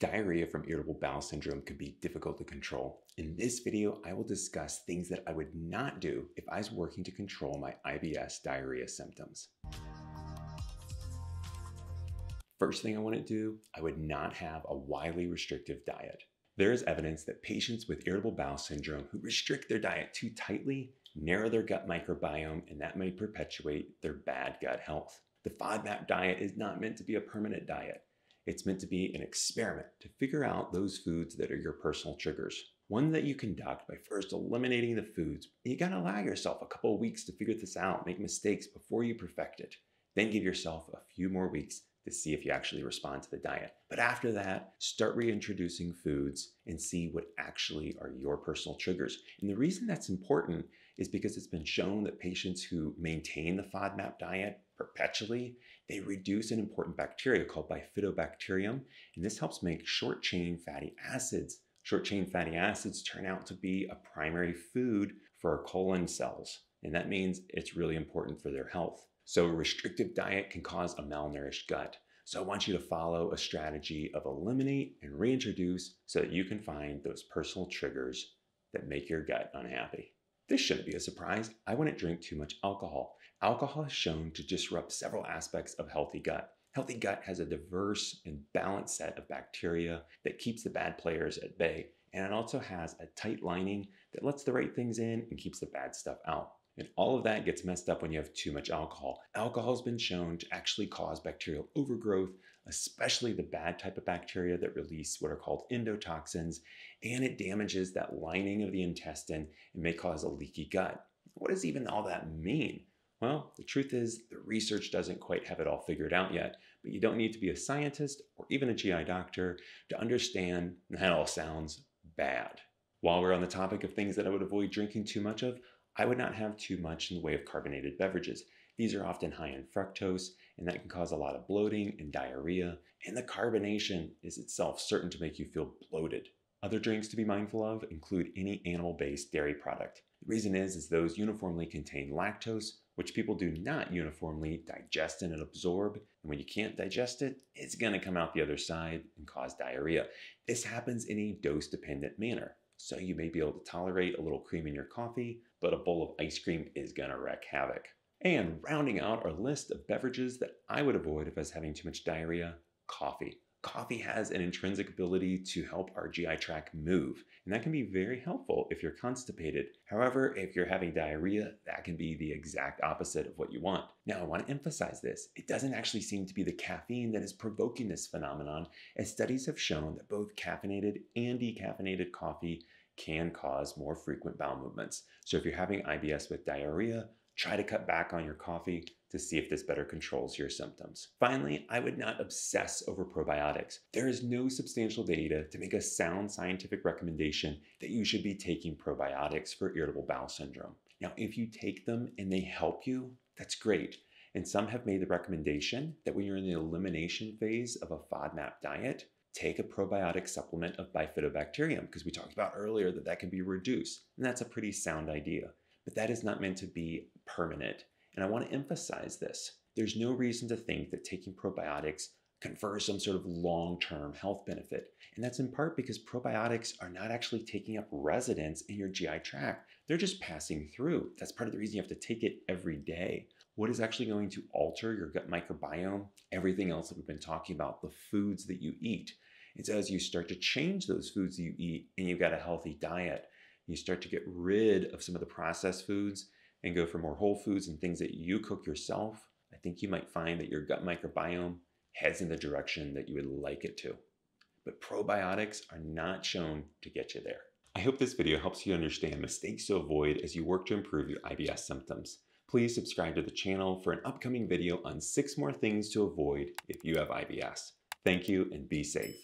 Diarrhea from irritable bowel syndrome can be difficult to control. In this video, I will discuss things that I would not do if I was working to control my IBS diarrhea symptoms. First thing I want to do, I would not have a widely restrictive diet. There is evidence that patients with irritable bowel syndrome who restrict their diet too tightly narrow their gut microbiome, and that may perpetuate their bad gut health. The FODMAP diet is not meant to be a permanent diet. It's meant to be an experiment to figure out those foods that are your personal triggers. One that you conduct by first eliminating the foods. You gotta allow yourself a couple of weeks to figure this out, make mistakes before you perfect it. Then give yourself a few more weeks to see if you actually respond to the diet. But after that, start reintroducing foods and see what actually are your personal triggers. And the reason that's important is because it's been shown that patients who maintain the FODMAP diet perpetually, they reduce an important bacteria called bifidobacterium, and this helps make short-chain fatty acids. Short-chain fatty acids turn out to be a primary food for our colon cells, and that means it's really important for their health. So a restrictive diet can cause a malnourished gut. So I want you to follow a strategy of eliminate and reintroduce so that you can find those personal triggers that make your gut unhappy. This shouldn't be a surprise. I wouldn't drink too much alcohol. Alcohol is shown to disrupt several aspects of healthy gut. Healthy gut has a diverse and balanced set of bacteria that keeps the bad players at bay. And it also has a tight lining that lets the right things in and keeps the bad stuff out. And all of that gets messed up when you have too much alcohol. Alcohol has been shown to actually cause bacterial overgrowth, especially the bad type of bacteria that release what are called endotoxins, and it damages that lining of the intestine and may cause a leaky gut. What does even all that mean? Well, the truth is the research doesn't quite have it all figured out yet, but you don't need to be a scientist or even a GI doctor to understand that all sounds bad. While we're on the topic of things that I would avoid drinking too much of, I would not have too much in the way of carbonated beverages. These are often high in fructose, and that can cause a lot of bloating and diarrhea, and the carbonation is itself certain to make you feel bloated. Other drinks to be mindful of include any animal-based dairy product. The reason is those uniformly contain lactose, which people do not uniformly digest and absorb, and when you can't digest it, it's going to come out the other side and cause diarrhea. This happens in a dose-dependent manner. So you may be able to tolerate a little cream in your coffee, but a bowl of ice cream is gonna wreak havoc. And rounding out our list of beverages that I would avoid if I was having too much diarrhea, coffee. Coffee has an intrinsic ability to help our GI tract move, and that can be very helpful if you're constipated. However, if you're having diarrhea, that can be the exact opposite of what you want. Now, I want to emphasize this. It doesn't actually seem to be the caffeine that is provoking this phenomenon, as studies have shown that both caffeinated and decaffeinated coffee can cause more frequent bowel movements. So if you're having IBS with diarrhea, try to cut back on your coffee to see if this better controls your symptoms. Finally, I would not obsess over probiotics. There is no substantial data to make a sound scientific recommendation that you should be taking probiotics for irritable bowel syndrome. Now, if you take them and they help you, that's great. And some have made the recommendation that when you're in the elimination phase of a FODMAP diet, take a probiotic supplement of bifidobacterium, because we talked about earlier that can be reduced, and that's a pretty sound idea. But that is not meant to be permanent. And I want to emphasize this. There's no reason to think that taking probiotics confers some sort of long-term health benefit. And that's in part because probiotics are not actually taking up residence in your GI tract. They're just passing through. That's part of the reason you have to take it every day. What is actually going to alter your gut microbiome? Everything else that we've been talking about, the foods that you eat. And so as you start to change those foods you eat and you've got a healthy diet, you start to get rid of some of the processed foods and go for more whole foods and things that you cook yourself, I think you might find that your gut microbiome heads in the direction that you would like it to. But probiotics are not shown to get you there. I hope this video helps you understand mistakes to avoid as you work to improve your IBS symptoms. Please subscribe to the channel for an upcoming video on 6 more things to avoid if you have IBS. Thank you and be safe.